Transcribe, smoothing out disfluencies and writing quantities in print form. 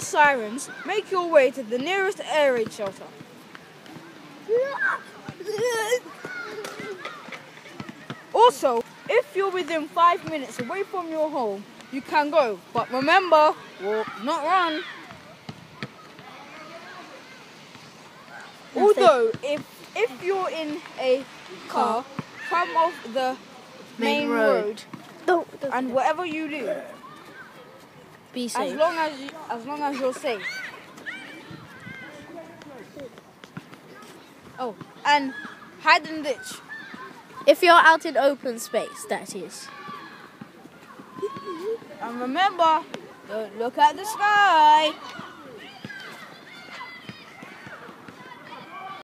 hear sirens, make your way to the nearest air raid shelter. Also, if you're within 5 minutes away from your home, you can go. But remember, walk, not run. Although, if you're in a car, come off the main road. And whatever you do, be safe. As long as you're safe. Oh, and hide in the ditch. If you're out in open space, that is. And remember, don't look at the sky.